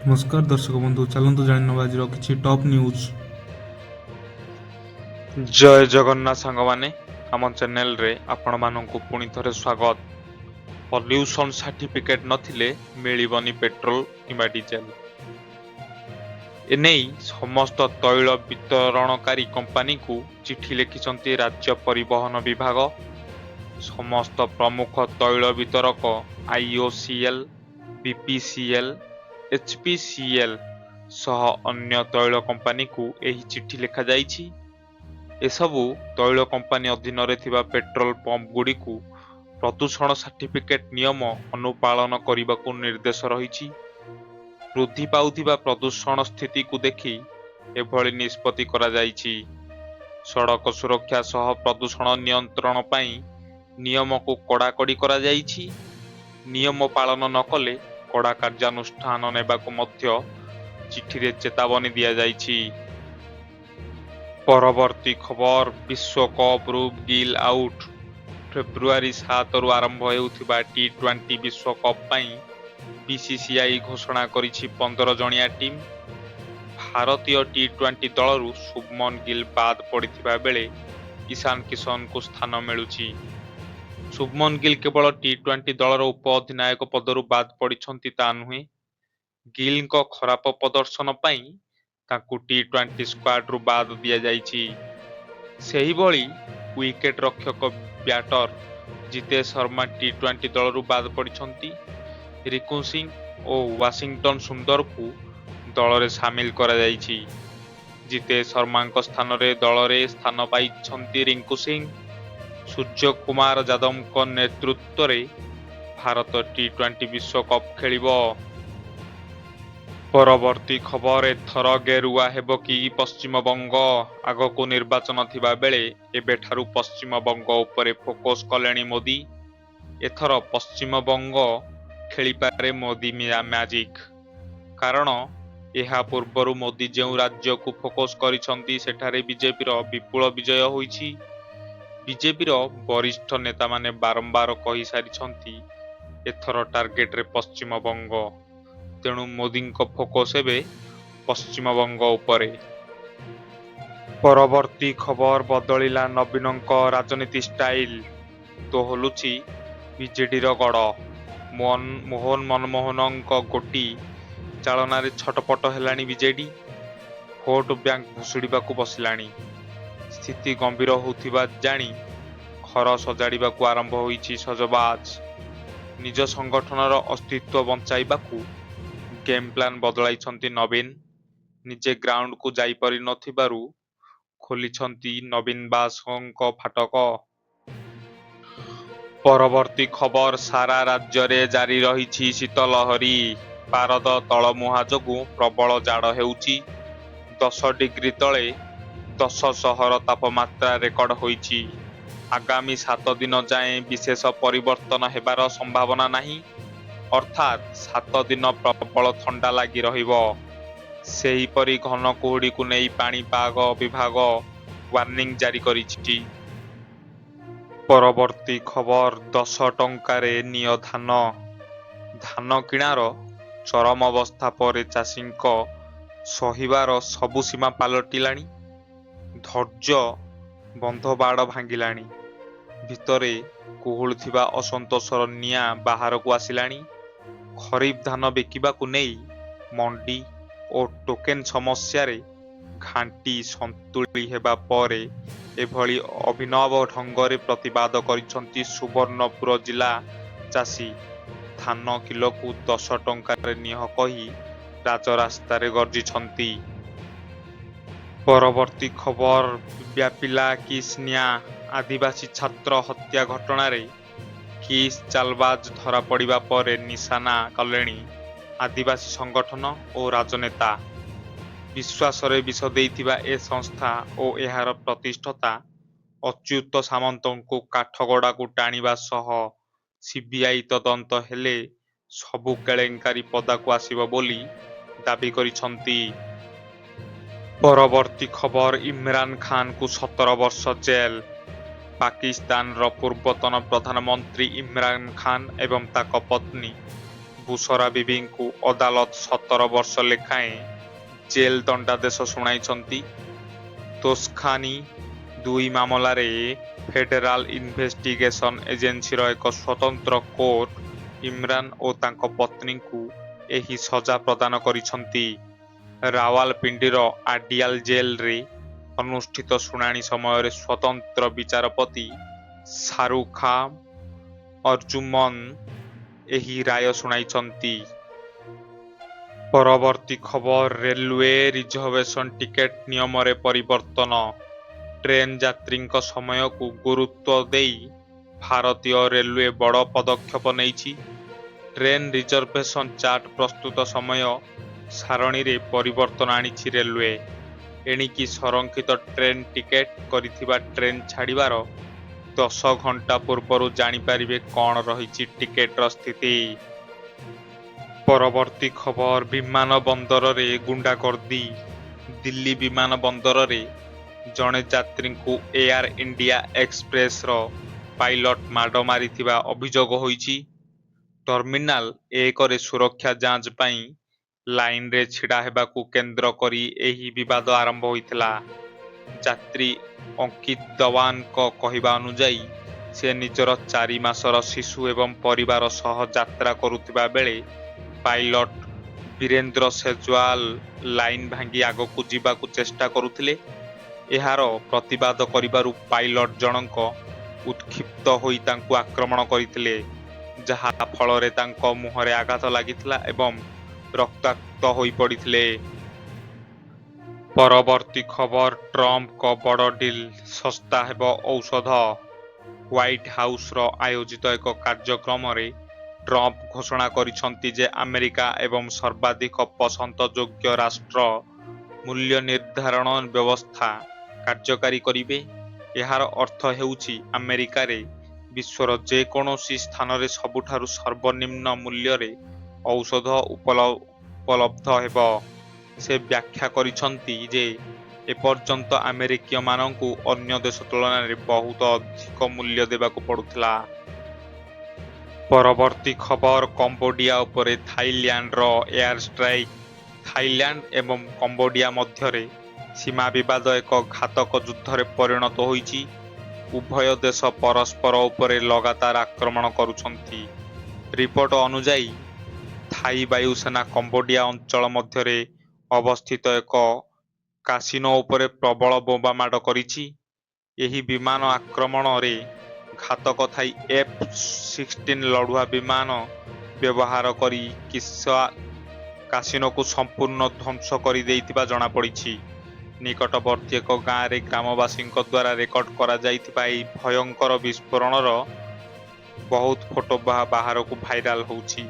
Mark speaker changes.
Speaker 1: ନମସ୍କାର ଦର୍ଶକ ବନ୍ଧୁ, ଚାଲନ୍ତୁ ଜାଣିନେବା ଆଜିର କିଛି ଟପ୍ ନ୍ୟୁଜ୍।
Speaker 2: ଜୟ ଜଗନ୍ନାଥ ସାଙ୍ଗମାନେ, ଆମ ଚ୍ୟାନେଲରେ ଆପଣମାନଙ୍କୁ ପୁଣି ଥରେ ସ୍ୱାଗତ। ପଲ୍ୟୁସନ ସାର୍ଟିଫିକେଟ ନଥିଲେ ମିଳିବନି ପେଟ୍ରୋଲ କିମ୍ବା ଡିଜେଲ। ଏନେଇ ସମସ୍ତ ତୈଳ ବିତରଣକାରୀ କମ୍ପାନୀକୁ ଚିଠି ଲେଖିଛନ୍ତି ରାଜ୍ୟ ପରିବହନ ବିଭାଗ। ସମସ୍ତ ପ୍ରମୁଖ ତୈଳ ବିତରକ IOCL, BPCL, HPCL ସହ ଅନ୍ୟ ତୈଳ କମ୍ପାନୀକୁ ଏହି ଚିଠି ଲେଖାଯାଇଛି। ଏସବୁ ତୈଳ କମ୍ପାନୀ ଅଧୀନରେ ଥିବା ପେଟ୍ରୋଲ ପମ୍ପଗୁଡ଼ିକୁ ପ୍ରଦୂଷଣ ସାର୍ଟିଫିକେଟ ନିୟମ ଅନୁପାଳନ କରିବାକୁ ନିର୍ଦ୍ଦେଶ ରହିଛି। ବୃଦ୍ଧି ପାଉଥିବା ପ୍ରଦୂଷଣ ସ୍ଥିତିକୁ ଦେଖି ଏଭଳି ନିଷ୍ପତ୍ତି କରାଯାଇଛି। ସଡ଼କ ସୁରକ୍ଷା ସହ ପ୍ରଦୂଷଣ ନିୟନ୍ତ୍ରଣ ପାଇଁ ନିୟମକୁ କଡ଼ାକଡ଼ି କରାଯାଇଛି। ନିୟମ ପାଳନ ନ କଲେ କଡ଼ା କାର୍ଯ୍ୟାନୁଷ୍ଠାନ ନେବାକୁ ମଧ୍ୟ ଚିଠିରେ ଚେତାବନୀ ଦିଆଯାଇଛି। ପରବର୍ତ୍ତୀ ଖବର, ବିଶ୍ୱକପରୁ ଗିଲ୍ ଆଉଟ୍। ଫେବୃଆରୀ 7ରୁ ଆରମ୍ଭ ହେଉଥିବା ଟି-20 ବିଶ୍ୱକପ୍ ପାଇଁ BCCI ଘୋଷଣା କରିଛି 15 ଜଣିଆ ଟିମ୍। ଭାରତୀୟ ଟି-20 ଦଳରୁ ଶୁଭମନ ଗିଲ୍ ବାଦ୍ ପଡ଼ିଥିବା ବେଳେ ଇଶାନ କିଶନଙ୍କୁ ସ୍ଥାନ ମିଳୁଛି। ଶୁଭମନ ଗିଲ୍ କେବଳ ଟି-20 ଦଳର ଉପ-ଅଧିନାୟକ ପଦରୁ ବାଦ୍ ପଡ଼ିଛନ୍ତି ତା ନୁହେଁ, ଗିଲ୍ଙ୍କ ଖରାପ ପ୍ରଦର୍ଶନ ପାଇଁ ତାଙ୍କୁ ଟି-20 ସ୍କ୍ୱାଡରୁ ବାଦ୍ ଦିଆଯାଇଛି। ସେହିଭଳି ୱିକେଟ୍ ରକ୍ଷକ ବ୍ୟାଟର ଜିତେଶ ଶର୍ମା ଟି-20 ଦଳରୁ ବାଦ୍ ପଡ଼ିଛନ୍ତି। ରିଙ୍କୁ ସିଂ ଓ ୱାଶିଂଟନ ସୁନ୍ଦରଙ୍କୁ ଦଳରେ ସାମିଲ କରାଯାଇଛି। ଜିତେଶ ଶର୍ମାଙ୍କ ସ୍ଥାନରେ ଦଳରେ ସ୍ଥାନ ପାଇଛନ୍ତି ରିଙ୍କୁ ସିଂ। ସୂର୍ଯ୍ୟ କୁମାର ଯାଦବଙ୍କ ନେତୃତ୍ୱରେ ଭାରତ ଟି-20 ବିଶ୍ୱକପ୍ ଖେଳିବ। ପରବର୍ତ୍ତୀ ଖବର, ଏଥର ଗେରୁଆ ହେବ କି ପଶ୍ଚିମବଙ୍ଗ? ଆଗକୁ ନିର୍ବାଚନ ଥିବା ବେଳେ ଏବେଠାରୁ ପଶ୍ଚିମବଙ୍ଗ ଉପରେ ଫୋକସ୍ କଲେଣି ମୋଦି। ଏଥର ପଶ୍ଚିମବଙ୍ଗ ଖେଳିପାରେ ମୋଦି ମ୍ୟାଜିକ୍। କାରଣ ଏହା ପୂର୍ବରୁ ମୋଦି ଯେଉଁ ରାଜ୍ୟକୁ ଫୋକସ୍ କରିଛନ୍ତି ସେଠାରେ ବିଜେପିର ବିପୁଳ ବିଜୟ ହୋଇଛି। ବିଜେପିର ବରିଷ୍ଠ ନେତାମାନେ ବାରମ୍ବାର କହିସାରିଛନ୍ତି ଏଥର ଟାର୍ଗେଟରେ ପଶ୍ଚିମବଙ୍ଗ। ତେଣୁ ମୋଦିଙ୍କ ଫୋକସ୍ ଏବେ ପଶ୍ଚିମବଙ୍ଗ ଉପରେ। ପରବର୍ତ୍ତୀ ଖବର, ବଦଳିଲା ନବୀନଙ୍କ ରାଜନୀତି ଷ୍ଟାଇଲ, ଦୋହଲୁଛି ବିଜେଡିର ଗଡ଼। ମୋହନ ମନମୋହନଙ୍କ ଗୋଟି ଚାଳନାରେ ଛଟପଟ ହେଲାଣି ବିଜେଡି। ଭୋଟ ବ୍ୟାଙ୍କ ଭୁଷୁଡ଼ିବାକୁ ବସିଲାଣି। ସ୍ଥିତି ଗମ୍ଭୀର ହେଉଥିବା ଜାଣି ଘର ସଜାଡ଼ିବାକୁ ଆରମ୍ଭ ହୋଇଛି ସଜବାଜ। ନିଜ ସଂଗଠନର ଅସ୍ତିତ୍ୱ ବଞ୍ଚାଇବାକୁ ଗେମ୍ ପ୍ଲାନ୍ ବଦଳାଇଛନ୍ତି ନବୀନ। ନିଜେ ଗ୍ରାଉଣ୍ଡକୁ ଯାଇପାରି ନଥିବାରୁ ଖୋଲିଛନ୍ତି ନବୀନ ବାସଙ୍କ ଫାଟକ। ପରବର୍ତ୍ତୀ ଖବର, ସାରା ରାଜ୍ୟରେ ଜାରି ରହିଛି ଶୀତଲହରୀ। ପାରଦ ତଳମୁହାଁ ଯୋଗୁଁ ପ୍ରବଳ ଜାଡ଼ ହେଉଛି। 10 ଡିଗ୍ରୀ ତଳେ 10 ସହର ତାପମାତ୍ରା ରେକର୍ଡ ହୋଇଛି। ଆଗାମୀ 7 ଦିନ ଯାଏଁ ବିଶେଷ ପରିବର୍ତ୍ତନ ହେବାର ସମ୍ଭାବନା ନାହିଁ। ଅର୍ଥାତ୍ 7 ଦିନ ପ୍ରବଳ ଥଣ୍ଡା ଲାଗି ରହିବ। ସେହିପରି ଘନ କୁହୁଡ଼ିକୁ ନେଇ ପାଣିପାଗ ବିଭାଗ ୱାର୍ଣ୍ଣିଂ ଜାରି କରିଛି। ପରବର୍ତ୍ତୀ ଖବର, 10 ଟଙ୍କାରେ ନିଅ ଧାନ। ଧାନ କିଣାର ଚରମ ଅବସ୍ଥା ପରେ ଚାଷୀଙ୍କ ସହିବାର ସବୁ ସୀମା ପାଲଟିଲାଣି। ଧୈର୍ଯ୍ୟ ବନ୍ଧ ବାଡ଼ ଭାଙ୍ଗିଲାଣି। ଭିତରେ କୁହୁଳୁଥିବା ଅସନ୍ତୋଷର ନିଆଁ ବାହାରକୁ ଆସିଲାଣି। ଖରିଫ ଧାନ ବିକିବାକୁ ନେଇ ମଣ୍ଡି ଓ ଟୋକେନ୍ ସମସ୍ୟାରେ ଘାଣ୍ଟି ସନ୍ତୁଳି ହେବା ପରେ ଏଭଳି ଅଭିନବ ଢଙ୍ଗରେ ପ୍ରତିବାଦ କରିଛନ୍ତି ସୁବର୍ଣ୍ଣପୁର ଜିଲ୍ଲା ଚାଷୀ। ଧାନ କିଲୋକୁ 10 ଟଙ୍କାରେ ନିଅ କହି ରାଜରାସ୍ତାରେ ଗର୍ଜିଛନ୍ତି। ପରବର୍ତ୍ତୀ ଖବର, ବ୍ୟାପିଲା କିସ୍ ନିଆଁ। ଆଦିବାସୀ ଛାତ୍ର ହତ୍ୟା ଘଟଣାରେ କିସ୍ ଚାଲବାଜ ଧରାପଡ଼ିବା ପରେ ନିଶାନା କଲେଣି ଆଦିବାସୀ ସଂଗଠନ ଓ ରାଜନେତା। ବିଶ୍ୱାସରେ ବିଷ ଦେଇଥିବା ଏ ସଂସ୍ଥା ଓ ଏହାର ପ୍ରତିଷ୍ଠାତା ଅଚ୍ୟୁତ ସାମନ୍ତଙ୍କୁ କାଠଗଡ଼ାକୁ ଟାଣିବା ସହ ସିବିଆଇ ତଦନ୍ତ ହେଲେ ସବୁ କେଳେଙ୍କାରୀ ପଦାକୁ ଆସିବ ବୋଲି ଦାବି କରିଛନ୍ତି। ପରବର୍ତ୍ତୀ ଖବର, ଇମ୍ରାନ ଖାନଙ୍କୁ 17 ବର୍ଷ ଜେଲ୍। ପାକିସ୍ତାନର ପୂର୍ବତନ ପ୍ରଧାନମନ୍ତ୍ରୀ ଇମ୍ରାନ ଖାନ ଏବଂ ତାଙ୍କ ପତ୍ନୀ ବୁଶରା ବିବିଙ୍କୁ ଅଦାଲତ 17 ବର୍ଷ ଲେଖାଏଁ ଜେଲ୍ ଦଣ୍ଡାଦେଶ ଶୁଣାଇଛନ୍ତି। ତୋସ୍କାନୀ 2 ମାମଲାରେ ଫେଡେରାଲ ଇନଭେଷ୍ଟିଗେସନ ଏଜେନ୍ସିର ଏକ ସ୍ୱତନ୍ତ୍ର କୋର୍ଟ ଇମ୍ରାନ ଓ ତାଙ୍କ ପତ୍ନୀଙ୍କୁ ଏହି ସଜା ପ୍ରଦାନ କରିଛନ୍ତି। ରାୱାଲପିଣ୍ଡିର ଆଡିଆଲ ଜେଲରେ ଅନୁଷ୍ଠିତ ଶୁଣାଣି ସମୟରେ ସ୍ୱତନ୍ତ୍ର ବିଚାରପତି ଶାରୁଖା ଅର୍ଜୁମନ ଏହି ରାୟ ଶୁଣାଇଛନ୍ତି। ପରବର୍ତ୍ତୀ ଖବର ରେଲୱେ ରିଜର୍ଭେସନ ଟିକେଟ ନିୟମରେ ପରିବର୍ତ୍ତନ। ଟ୍ରେନ୍ ଯାତ୍ରୀଙ୍କ ସମୟକୁ ଗୁରୁତ୍ୱ ଦେଇ ଭାରତୀୟ ରେଲୱେ ବଡ଼ ପଦକ୍ଷେପ ନେଇଛି। ଟ୍ରେନ୍ ରିଜର୍ଭେସନ ଚାର୍ଟ ପ୍ରସ୍ତୁତ ସମୟ ସାରଣୀରେ ପରିବର୍ତ୍ତନ ଆଣିଛି ରେଲୱେ। ଏଣିକି ସଂରକ୍ଷିତ ଟ୍ରେନ୍ ଟିକେଟ କରିଥିବା ଟ୍ରେନ୍ ଛାଡ଼ିବାର 10 ଘଣ୍ଟା ପୂର୍ବରୁ ଜାଣିପାରିବେ କ'ଣ ରହିଛି ଟିକେଟର ସ୍ଥିତି। ପରବର୍ତ୍ତୀ ଖବର ବିମାନ ବନ୍ଦରରେ ଗୁଣ୍ଡାଗର୍ଦ୍ଦି। ଦିଲ୍ଲୀ ବିମାନ ବନ୍ଦରରେ ଜଣେ ଯାତ୍ରୀଙ୍କୁ ଏୟାର ଇଣ୍ଡିଆ ଏକ୍ସପ୍ରେସର ପାଇଲଟ ମାଡ଼ ମାରିଥିବା ଅଭିଯୋଗ ହୋଇଛି। ଟର୍ମିନାଲ 1ରେ ସୁରକ୍ଷା ଯାଞ୍ଚ ପାଇଁ ଲାଇନରେ ଛିଡ଼ା ହେବାକୁ କେନ୍ଦ୍ର କରି ଏହି ବିବାଦ ଆରମ୍ଭ ହୋଇଥିଲା। ଯାତ୍ରୀ ଅଙ୍କିତ ଦୱାନଙ୍କ କହିବା ଅନୁଯାୟୀ ସେ ନିଜର 4 ମାସର ଶିଶୁ ଏବଂ ପରିବାର ସହ ଯାତ୍ରା କରୁଥିବା ବେଳେ ପାଇଲଟ ବୀରେନ୍ଦ୍ର ସେଜୱାଲ ଲାଇନ ଭାଙ୍ଗି ଆଗକୁ ଯିବାକୁ ଚେଷ୍ଟା କରୁଥିଲେ। ଏହାର ପ୍ରତିବାଦ କରିବାରୁ ପାଇଲଟ ଜଣଙ୍କ ଉତ୍କ୍ଷିପ୍ତ ହୋଇ ତାଙ୍କୁ ଆକ୍ରମଣ କରିଥିଲେ, ଯାହା ଫଳରେ ତାଙ୍କ ମୁହଁରେ ଆଘାତ ଲାଗିଥିଲା ଏବଂ ରକ୍ତାକ୍ତ ହୋଇପଡ଼ିଥିଲେ। ପରବର୍ତ୍ତୀ ଖବର ଟ୍ରମ୍ପଙ୍କ ବଡ଼ ଡିଲ୍, ଶସ୍ତା ହେବ ଔଷଧ। ହ୍ୱାଇଟ୍ ହାଉସର ଆୟୋଜିତ ଏକ କାର୍ଯ୍ୟକ୍ରମରେ ଟ୍ରମ୍ପ ଘୋଷଣା କରିଛନ୍ତି ଯେ ଆମେରିକା ଏବଂ ସର୍ବାଧିକ ପସନ୍ଦଯୋଗ୍ୟ ରାଷ୍ଟ୍ର ମୂଲ୍ୟ ନିର୍ଦ୍ଧାରଣ ବ୍ୟବସ୍ଥା କାର୍ଯ୍ୟକାରୀ କରିବେ। ଏହାର ଅର୍ଥ ହେଉଛି ଆମେରିକାରେ ବିଶ୍ୱର ଯେକୌଣସି ସ୍ଥାନରେ ସବୁଠାରୁ ସର୍ବନିମ୍ନ ମୂଲ୍ୟରେ ଔଷଧ ଉପଲବ୍ଧ ହେବ। ସେ ବ୍ୟାଖ୍ୟା କରିଛନ୍ତି ଯେ ଏପର୍ଯ୍ୟନ୍ତ ଆମେରିକୀୟମାନଙ୍କୁ ଅନ୍ୟ ଦେଶ ତୁଳନାରେ ବହୁତ ଅଧିକ ମୂଲ୍ୟ ଦେବାକୁ ପଡୁଥିଲା। ପରବର୍ତ୍ତୀ ଖବର କମ୍ବୋଡିଆ ଉପରେ ଥାଇଲ୍ୟାଣ୍ଡର ଏୟାର ଷ୍ଟ୍ରାଇକ୍। ଥାଇଲ୍ୟାଣ୍ଡ ଏବଂ କମ୍ବୋଡିଆ ମଧ୍ୟରେ ସୀମା ବିବାଦ ଏକ ଘାତକ ଯୁଦ୍ଧରେ ପରିଣତ ହୋଇଛି। ଉଭୟ ଦେଶ ପରସ୍ପର ଉପରେ ଲଗାତାର ଆକ୍ରମଣ କରୁଛନ୍ତି। ରିପୋର୍ଟ ଅନୁଯାୟୀ ଥାଇ ବାୟୁସେନା କମ୍ବୋଡିଆ ଅଞ୍ଚଳ ମଧ୍ୟରେ ଅବସ୍ଥିତ ଏକ କାସିନୋ ଉପରେ ପ୍ରବଳ ବୋମାମାଡ଼ କରିଛି। ଏହି ବିମାନ ଆକ୍ରମଣରେ ଘାତକ ଥାଇ F-16 ଲଢୁଆ ବିମାନ ବ୍ୟବହାର କରି କାସିନୋକୁ ସମ୍ପୂର୍ଣ୍ଣ ଧ୍ୱଂସ କରିଦେଇଥିବା ଜଣାପଡ଼ିଛି। ନିକଟବର୍ତ୍ତୀ ଏକ ଗାଁରେ ଗ୍ରାମବାସୀଙ୍କ ଦ୍ୱାରା ରେକର୍ଡ କରାଯାଇଥିବା ଏହି ଭୟଙ୍କର ବିସ୍ଫୋରଣର ବହୁତ ଫଟୋ ବାହାରକୁ ଭାଇରାଲ ହେଉଛି।